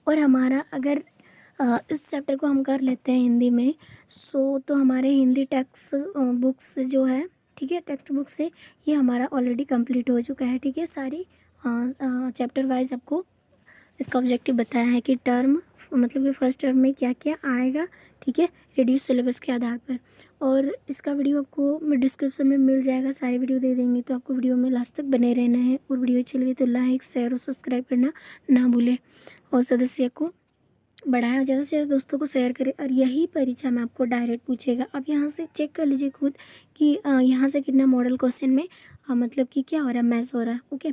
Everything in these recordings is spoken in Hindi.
और हमारा अगर इस चैप्टर को हम कर लेते हैं हिंदी में, तो हमारे हिंदी टेक्स्ट बुक्स जो है, ठीक है, टेक्स्ट बुक से ये हमारा ऑलरेडी कंप्लीट हो चुका है। ठीक है, सारी चैप्टर वाइज आपको इसका ऑब्जेक्टिव बताया है कि टर्म मतलब कि फर्स्ट टर्म में क्या क्या आएगा। ठीक है, रिड्यूस सिलेबस के आधार पर। और इसका वीडियो आपको डिस्क्रिप्शन में मिल जाएगा, सारे वीडियो दे देंगे, तो आपको वीडियो में लास्ट तक बने रहना है। और वीडियो अच्छी लगी तो लाइक शेयर और सब्सक्राइब करना ना भूलें, और सदस्य को बढ़ाया, ज़्यादा से ज़्यादा दोस्तों को शेयर करें। और यही परीक्षा में आपको डायरेक्ट पूछेगा। अब यहाँ से चेक कर लीजिए खुद कि यहाँ से कितना मॉडल क्वेश्चन में मतलब कि क्या हो रहा है, मैच हो रहा है। ओके,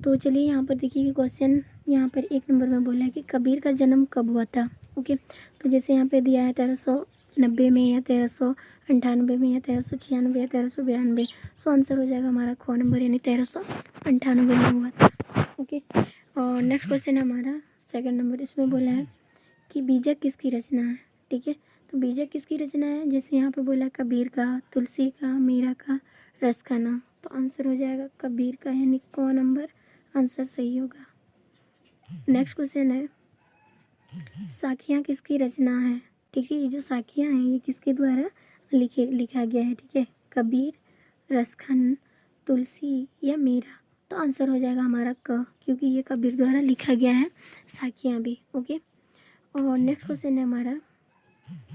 तो चलिए यहाँ पर देखिए कि क्वेश्चन यहाँ पर 1 नंबर में बोला है कि कबीर का जन्म कब हुआ था। ओके, तो जैसे यहाँ पे दिया है 1390 में या 1398 में या 1396 या 1392, सो आंसर हो जाएगा हमारा ख नंबर, यानी 1398 में हुआ था। ओके, और नेक्स्ट क्वेश्चन है हमारा 2 नंबर। इसमें बोला है कि बीजक किसकी रचना है। ठीक है, तो बीजक किसकी रचना है, जैसे यहाँ पे बोला कबीर का, तुलसी का, मीरा का, रस का नाम, तो आंसर हो जाएगा कबीर का, यानी क नंबर आंसर सही होगा। नेक्स्ट क्वेश्चन है साखियाँ किसकी रचना है। ठीक है, ये जो साखियाँ हैं ये किसके द्वारा लिखा गया है। ठीक है, कबीर, रसखान, तुलसी या मीरा, तो आंसर हो जाएगा हमारा क, क्योंकि ये कबीर द्वारा लिखा गया है साखियाँ भी। ओके, और नेक्स्ट क्वेश्चन है हमारा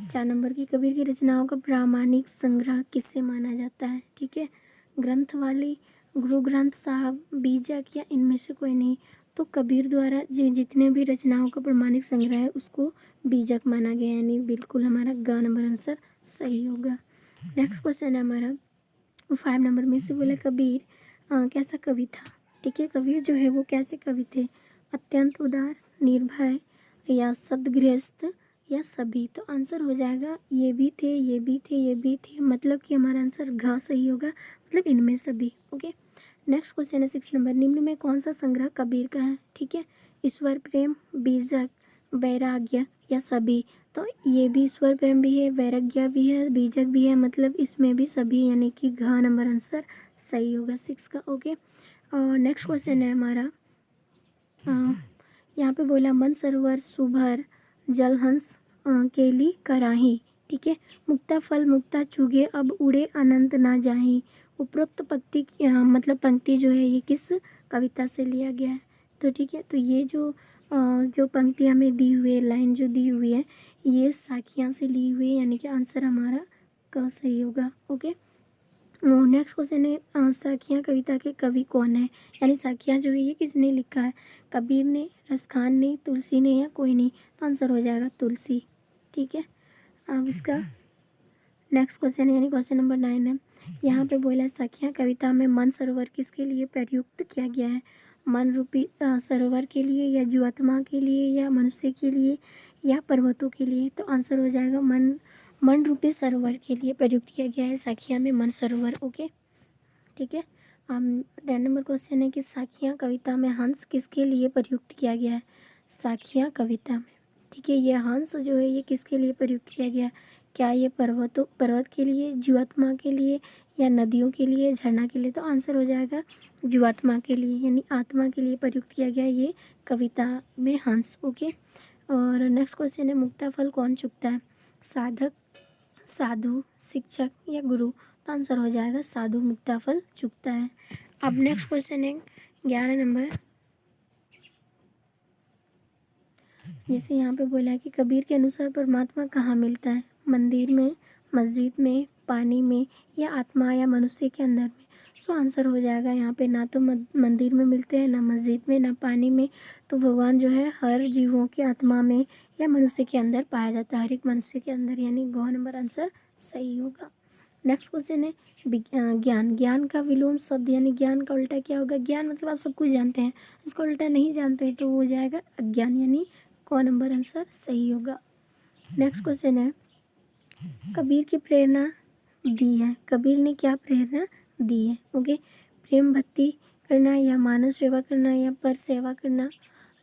4 नंबर की, कबीर की रचनाओं का प्रामाणिक संग्रह किससे माना जाता है। ठीक है, ग्रंथवाली, गुरु ग्रंथ साहब, बीजक या इनमें से कोई नहीं, तो कबीर द्वारा जितने भी रचनाओं का प्रमाणिक संग्रह है उसको बीजक माना गया, यानी बिल्कुल हमारा ग नंबर आंसर सही होगा। नेक्स्ट क्वेश्चन है हमारा 5 नंबर में से बोला कबीर कैसा कवि था। ठीक है, कबीर जो है वो कैसे कवि थे, अत्यंत उदार, निर्भय या सद्गृहस्थ या सभी, तो आंसर हो जाएगा ये भी थे, ये भी थे, ये भी थे, मतलब कि हमारा आंसर घ सही होगा, मतलब इनमें सभी। ओके, नेक्स्ट क्वेश्चन है 6 नंबर, निम्न में कौन सा संग्रह कबीर का है। ठीक है, ईश्वर प्रेम, बीजक, वैराग्य या सभी, तो ये भी ईश्वर प्रेम भी है, वैराग्य भी है, बीजक भी है, मतलब इसमें भी सभी, यानी कि घ नंबर आंसर सही होगा 6 का। ओके, और नेक्स्ट क्वेश्चन है हमारा यहाँ पे बोला मन सरोवर सुभर जलहंस केली कराही। ठीक है, मुक्ता फल मुक्ता चुगे अब उड़े अनंत ना जाही, उपरोक्त मतलब पंक्ति जो है ये किस कविता से लिया गया है। तो ठीक है, तो ये जो पंक्ति हमें दी हुई है, लाइन जो दी हुई है, ये साखियाँ से ली हुई है, यानी कि आंसर हमारा क सही होगा। ओके, नेक्स्ट क्वेश्चन है साखियाँ कविता के कवि कौन है, यानी साखियाँ जो है ये किसने लिखा है, कबीर ने, रसखान ने, तुलसी ने या कोई नहीं, तो आंसर हो जाएगा तुलसी। ठीक है, अब इसका नेक्स्ट क्वेश्चन है यानी क्वेश्चन नंबर 9 है। यहाँ पे बोला साखियाँ कविता में मन सरोवर किसके लिए प्रयुक्त किया गया है, मन रूपी सरोवर के लिए या जीवात्मा के लिए या मनुष्य के लिए या पर्वतों के लिए, तो आंसर हो जाएगा मन रूपी सरोवर के लिए प्रयुक्त किया गया है साखियाँ में मन सरोवर। ओके, ठीक है, 10 नंबर क्वेश्चन है कि साखियाँ कविता में हंस किसके लिए प्रयुक्त किया गया है, साखियाँ कविता में। ठीक है, ये हंस जो है ये किसके लिए प्रयुक्त किया गया है, क्या ये पर्वत के लिए, जीवात्मा के लिए या नदियों के लिए, झरना के लिए, तो आंसर हो जाएगा जीवात्मा के लिए, यानी आत्मा के लिए प्रयुक्त किया गया ये कविता में हंस। ओके, और नेक्स्ट क्वेश्चन है मुक्ता फल कौन चुकता है, साधक, साधु, शिक्षक या गुरु, तो आंसर हो जाएगा साधु मुक्ता फल चुकता है। अब नेक्स्ट क्वेश्चन है 11 नंबर, जैसे यहाँ पे बोला है कि कबीर के अनुसार परमात्मा कहाँ मिलता है, मंदिर में, मस्जिद में, पानी में या आत्मा या मनुष्य के अंदर में, सो आंसर हो जाएगा यहाँ पे ना तो मंदिर में मिलते हैं, ना मस्जिद में, ना पानी में, तो भगवान जो है हर जीवों की आत्मा में या मनुष्य के अंदर पाया जाता है, हर एक मनुष्य के अंदर, यानी ग नंबर आंसर सही होगा। नेक्स्ट क्वेश्चन है ज्ञान, ज्ञान का विलोम शब्द यानी ज्ञान का उल्टा क्या होगा, ज्ञान मतलब आप सब कुछ जानते हैं, इसका उल्टा नहीं जानते तो वो हो जाएगा अज्ञान, यानी क नंबर आंसर सही होगा। नेक्स्ट क्वेश्चन है कबीर की प्रेरणा दी है, कबीर ने क्या प्रेरणा दी है। ओके, प्रेम भक्ति करना या मानव सेवा करना या पर सेवा करना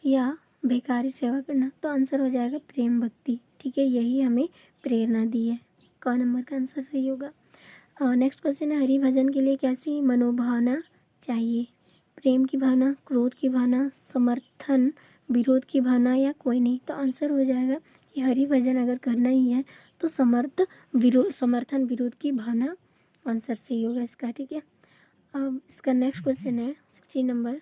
या भिखारी सेवा करना, तो आंसर हो जाएगा प्रेम भक्ति। ठीक है, यही हमें प्रेरणा दी है, क नंबर का आंसर सही होगा। नेक्स्ट क्वेश्चन है हरि भजन के लिए कैसी मनोभावना चाहिए, प्रेम की भावना, क्रोध की भावना, समर्थन विरोध की भावना या कोई नहीं। तो आंसर हो जाएगा कि हरि भजन अगर करना ही है तो समर्थन विरोध की भावना आंसर सही होगा इसका, ठीक है। अब इसका नेक्स्ट क्वेश्चन है 60 नंबर।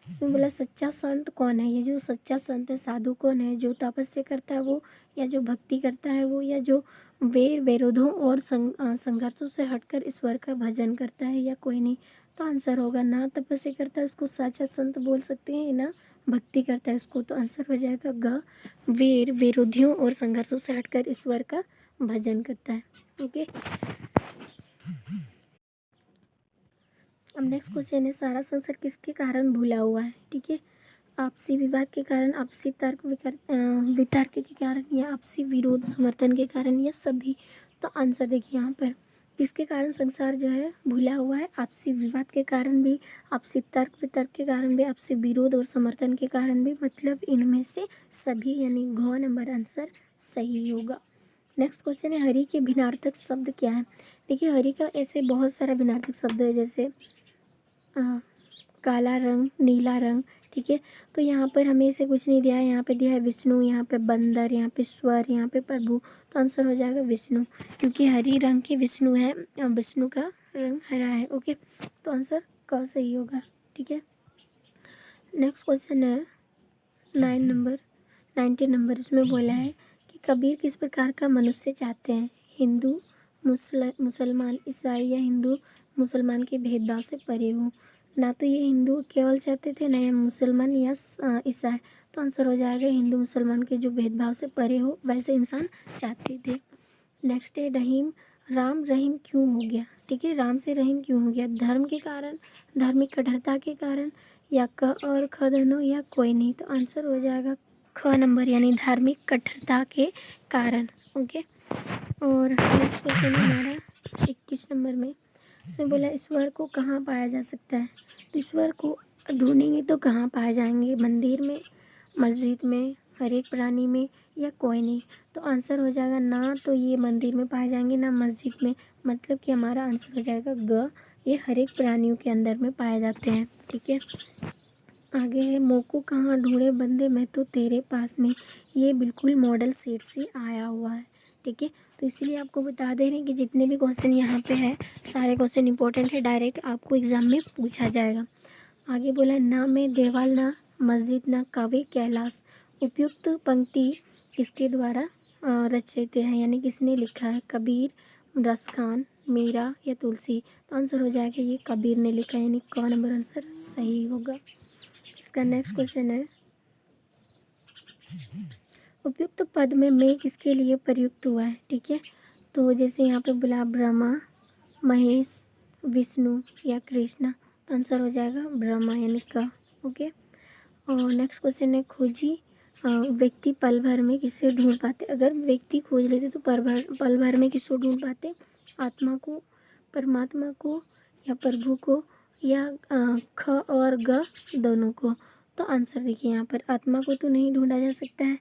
इसमें बोला सच्चा संत कौन है। ये जो सच्चा संत है, साधु कौन है, जो तपस्या करता है वो, या जो भक्ति करता है वो, या जो विरोधों और संघर्षों से हटकर ईश्वर का भजन करता है, या कोई नहीं। तो आंसर होगा ना तपस्या करता है उसको सच्चा संत बोल सकते हैं, ना भक्ति करता है उसको। तो आंसर हो जाएगा ग, विरोधियों और संघर्षों से हटकर ईश्वर का भजन करता है। ओके, अब नेक्स्ट क्वेश्चन है सारा संसार किसके कारण भूला हुआ है, ठीक है। आपसी विवाद के कारण, आपसी तर्क वितर्क के कारण, या आपसी विरोध समर्थन के कारण, या सभी। तो आंसर देखिए यहाँ पर किसके कारण संसार जो है भूला हुआ है। आपसी विवाद के कारण भी, आपसी तर्क वितर्क के कारण भी, आपसी विरोध और समर्थन के कारण भी, मतलब इनमें से सभी, यानी घ नंबर आंसर सही होगा। नेक्स्ट क्वेश्चन है हरि के भिन्नार्थक शब्द क्या है। देखिए हरि का ऐसे बहुत सारा भिन्नार्थक शब्द है, जैसे काला रंग, नीला रंग, ठीक है। तो यहाँ पर हमें इसे कुछ नहीं दिया है, यहाँ पे दिया है विष्णु, यहाँ पे बंदर, यहाँ पे स्वर, यहाँ पे प्रभु। तो आंसर हो जाएगा विष्णु, क्योंकि हरी रंग के विष्णु है, विष्णु का रंग हरा है। ओके, तो आंसर क सही होगा, ठीक है। नेक्स्ट क्वेश्चन है 19 नंबर। इसमें बोला है कि कबीर किस प्रकार का मनुष्य चाहते हैं। हिंदू, मुसलमान, ईसाई, या हिंदू मुसलमान के भेदभाव से परे हो। ना तो ये हिंदू केवल चाहते थे, ना ये मुसलमान या ईसाई। तो आंसर हो जाएगा हिंदू मुसलमान के जो भेदभाव से परे हो वैसे इंसान चाहते थे। नेक्स्ट है रहीम, राम रहीम क्यों हो गया, ठीक है। राम से रहीम क्यों हो गया, धर्म के कारण, धार्मिक कठोरता के कारण, या क और ख दोनों, या कोई नहीं। तो आंसर हो जाएगा ख नंबर, यानी धार्मिक कठोरता के कारण। ओके, और नेक्स्ट क्वेश्चन है हमारा 21 नंबर में। इसमें बोला ईश्वर को कहाँ पाया जा सकता है। तो ईश्वर को ढूंढेंगे तो कहाँ पाए जाएंगे, मंदिर में, मस्जिद में, हर एक प्राणी में, या कोई नहीं। तो आंसर हो जाएगा ना तो ये मंदिर में पाए जाएंगे, ना मस्जिद में, मतलब कि हमारा आंसर हो जाएगा ग, ये हर एक प्राणियों के अंदर में पाए जाते हैं, ठीक है। आगे है मोको कहाँ ढूंढे बंदे मैं तो तेरे पास में। ये बिल्कुल मॉडल सेट से आया हुआ है, ठीक है। तो इसलिए आपको बता दे रहे हैं कि जितने भी क्वेश्चन यहाँ पे है सारे क्वेश्चन इंपॉर्टेंट है, डायरेक्ट आपको एग्जाम में पूछा जाएगा। आगे बोला ना मैं देवाल, ना मस्जिद, ना कवि कैलाश। उपयुक्त पंक्ति किसके द्वारा रचित है, यानी किसने लिखा है। कबीर, रसखान, मीरा, या तुलसी। तो आंसर हो जाएगा ये कबीर ने लिखा है, यानी क नंबर आंसर सही होगा। इसका नेक्स्ट क्वेश्चन है उपयुक्त पद में मैं किसके लिए प्रयुक्त हुआ है, ठीक है। तो जैसे यहाँ पे बोला ब्रह्मा, महेश, विष्णु, या कृष्णा। तो आंसर हो जाएगा ब्रह्मा, यानी क। ओके, और नेक्स्ट क्वेश्चन है खोजी व्यक्ति पल भर में किससे ढूंढ पाते। अगर व्यक्ति खोज लेते तो पल भर में किसको ढूंढ पाते, आत्मा को, परमात्मा को, या प्रभु को, या ख और ग दोनों को। तो आंसर देखिए यहाँ पर आत्मा को तो नहीं ढूंढा जा सकता है,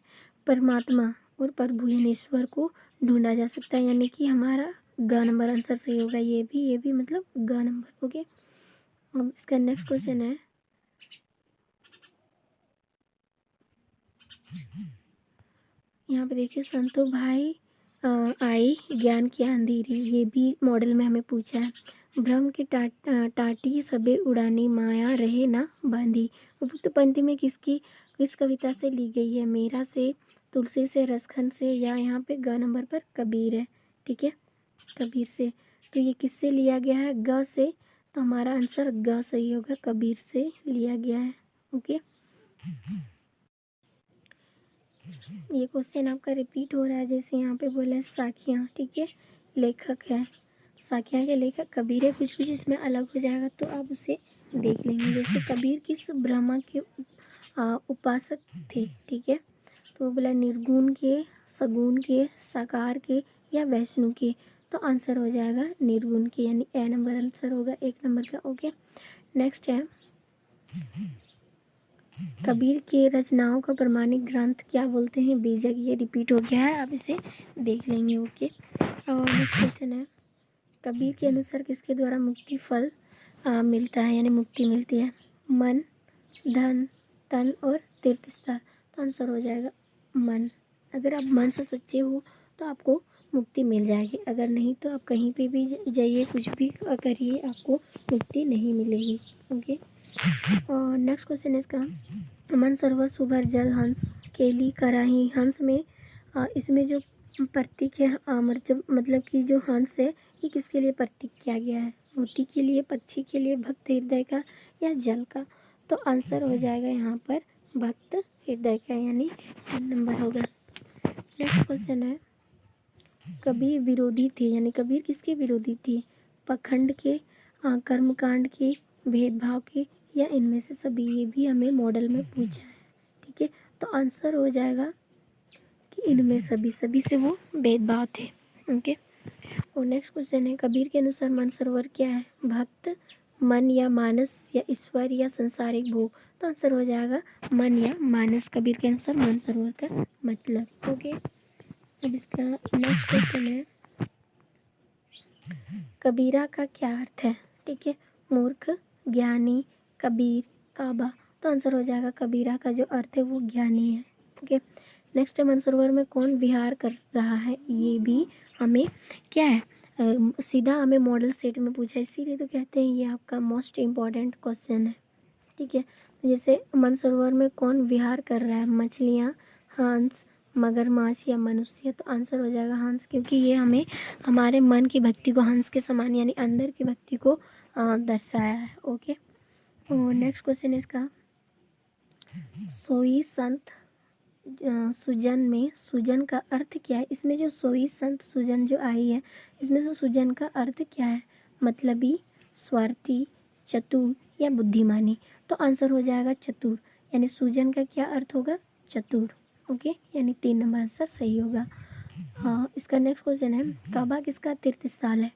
परमात्मा और प्रभु यानी ईश्वर को ढूंढा जा सकता है, यानी कि हमारा ग नंबर आंसर सही होगा। ये भी मतलब ग नंबर। ओके, अब इसका नेक्स्ट क्वेश्चन है यहाँ पे देखिए संतो भाई आई ज्ञान की अंधेरी। ये भी मॉडल में हमें पूछा है। भ्रम की टाटी सबे उड़ानी माया रहे ना बांधी। उपयुक्त पंक्ति में किस कविता से ली गई है। मेरा से, तुलसी से, रसखन से, या यहाँ पे ग नंबर पर कबीर है, ठीक है, कबीर से। तो ये किससे लिया गया है, ग से। तो हमारा आंसर ग सही होगा, कबीर से लिया गया है। ओके, ये क्वेश्चन आपका रिपीट हो रहा है। जैसे यहाँ पे बोला है साखियाँ, ठीक है, लेखक है, साखियाँ के लेखक कबीर है। कुछ इसमें अलग हो जाएगा तो आप उसे देख लेंगे। जैसे कबीर किस ब्रह्मा के उपासक थे, ठीक है। तो बोला निर्गुण के, सगुण के, साकार के, या वैष्णु के। तो आंसर हो जाएगा निर्गुण के, यानी ए नंबर आंसर होगा 1 नंबर का। ओके, नेक्स्ट है कबीर के रचनाओं का प्रमाणिक ग्रंथ क्या बोलते हैं। बीजक, ये रिपीट हो गया है, आप इसे देख लेंगे। ओके, और नेक्स्ट क्वेश्चन है कबीर के अनुसार किसके द्वारा मुक्ति फल मिलता है, यानी मुक्ति मिलती है। मन, धन, तन और तीर्थस्थल। तो आंसर हो जाएगा मन। अगर आप मन से सच्चे हो तो आपको मुक्ति मिल जाएगी, अगर नहीं तो आप कहीं पे भी जाइए, कुछ भी करिए, आपको मुक्ति नहीं मिलेगी। ओके, और नेक्स्ट क्वेश्चन है इसका, मन सरोवर सुभर जल हंस केली कराही। हंस में इसमें जो प्रतीक है मतलब कि जो हंस है ये किसके लिए प्रतीक किया गया है? मोती के लिए, पक्षी के लिए, भक्त हृदय का या जल का? तो आंसर हो जाएगा यहाँ पर भक्त हृदय का, यानी 3 नंबर होगा। नेक्स्ट क्वेश्चन है, कबीर विरोधी थे, यानी कबीर किसके विरोधी थे? पाखंड के, कर्मकांड के, भेदभाव के, या इनमें से सभी? ये भी हमें मॉडल में पूछा है। ठीक है, तो आंसर हो जाएगा कि इनमें सभी से वो भेदभाव थे। ओके, और नेक्स्ट क्वेश्चन है, कबीर के अनुसार मन सरोवर क्या है? भक्त, मन या मानस, या ईश्वर, या संसारिक भोग? तो आंसर हो जाएगा मन या मानस, कबीर के अनुसार मन सरोवर का मतलब। ओके, अब इसका नेक्स्ट क्वेश्चन है, कबीरा का क्या अर्थ है? ठीक है, मूर्ख, ज्ञानी, कबीर, काबा? तो आंसर हो जाएगा कबीरा का जो अर्थ है वो ज्ञानी है। ओके, नेक्स्ट है, मनसरोवर में कौन विहार कर रहा है? ये भी हमें क्या है, सीधा हमें मॉडल सेट में पूछा है, इसीलिए तो कहते हैं ये आपका मोस्ट इम्पॉर्टेंट क्वेश्चन है। ठीक है, जैसे मनसरोवर में कौन विहार कर रहा है? मछलियाँ, हंस, मगरमच्छ, या मनुष्य? तो आंसर हो जाएगा हंस, क्योंकि ये हमें हमारे मन की भक्ति को हंस के समान यानी अंदर की भक्ति को दर्शाया है। ओके, और नेक्स्ट क्वेश्चन इसका, सोई संत सुजन में सुजन का अर्थ क्या है? इसमें जो सोई संत सुजन जो आई है, इसमें से सुजन का अर्थ क्या है? मतलबी, स्वार्थी, चतुर, या बुद्धिमानी? तो आंसर हो जाएगा चतुर, यानी सुजन का क्या अर्थ होगा? चतुर। ओके, यानी 3 नंबर आंसर सही होगा। हाँ, इसका नेक्स्ट क्वेश्चन है, काबा किसका तीर्थ स्थल है?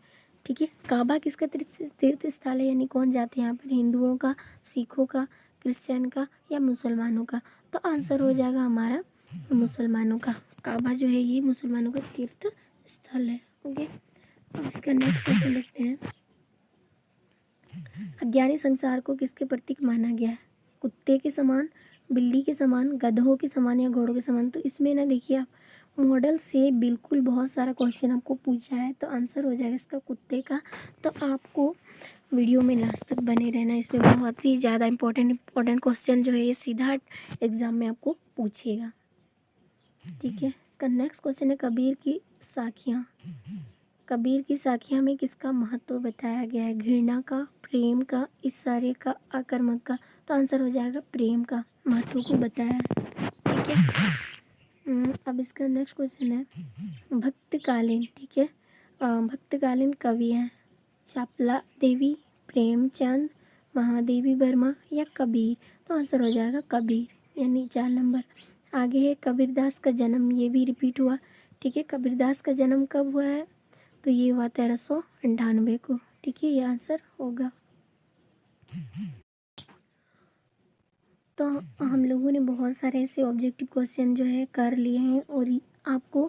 ठीक है, काबा किसका तीर्थ स्थल है, यानी कौन जाते हैं यहाँ पर? हिंदुओं का, सिखों का, क्रिश्चियन का, या मुसलमानों का? तो आंसर हो जाएगा हमारा मुसलमानों का। काबा जो है ये मुसलमानों का तीर्थ स्थल है। ओके, अब इसका नेक्स्ट क्वेश्चन देखते हैं, अज्ञानी संसार को किसके प्रतीक माना गया है? कुत्ते के समान, बिल्ली के समान, गधों के समान, या घोड़ों के समान? तो इसमें ना देखिए, आप मॉडल से बिल्कुल बहुत सारा क्वेश्चन आपको पूछा है, तो आंसर हो जाएगा इसका कुत्ते का। तो आपको वीडियो में लास्ट तक बने रहना, इसमें बहुत ही ज़्यादा इंपॉर्टेंट क्वेश्चन जो है ये सीधा एग्ज़ाम में आपको पूछेगा। ठीक है, इसका नेक्स्ट क्वेश्चन है, कबीर की साखियाँ। कबीर की साखियाँ में किसका महत्व बताया गया है? घृणा का, प्रेम का, इशारे का, आक्रमक का? तो आंसर हो जाएगा प्रेम का महत्व को बताया है। ठीक है, अब इसका नेक्स्ट क्वेश्चन है, भक्तकालीन, ठीक है, भक्तकालीन कवि हैं चापला देवी, प्रेमचंद, महादेवी वर्मा, या कबीर? तो आंसर हो जाएगा कबीर, यानी 4 नंबर। आगे है कबीरदास का जन्म, ये भी रिपीट हुआ। ठीक है, कबीरदास का जन्म कब हुआ है? तो ये हुआ 1398 को। ठीक है, ये आंसर होगा। तो हम लोगों ने बहुत सारे ऐसे ऑब्जेक्टिव क्वेश्चन जो है कर लिए हैं, और आपको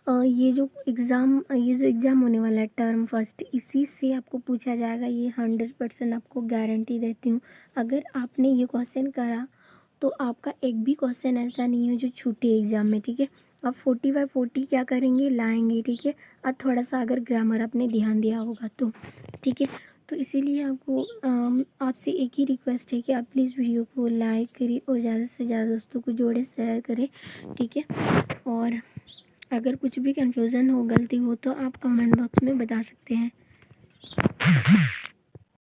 ये जो एग्ज़ाम होने वाला है टर्म फर्स्ट, इसी से आपको पूछा जाएगा, ये 100% आपको गारंटी देती हूँ। अगर आपने ये क्वेश्चन करा तो आपका एक भी क्वेश्चन ऐसा नहीं है जो छूटे एग्ज़ाम में। ठीक है, आप 40/40 क्या करेंगे, लाएंगे। ठीक है, और थोड़ा सा अगर ग्रामर आपने ध्यान दिया होगा तो। ठीक है, तो इसीलिए आपको आपसे एक ही रिक्वेस्ट है कि आप प्लीज़ वीडियो को लाइक करिए और ज़्यादा से ज़्यादा दोस्तों को जोड़े, शेयर करें। ठीक है, और अगर कुछ भी कन्फ्यूज़न हो, गलती हो, तो आप कमेंट बॉक्स में बता सकते हैं।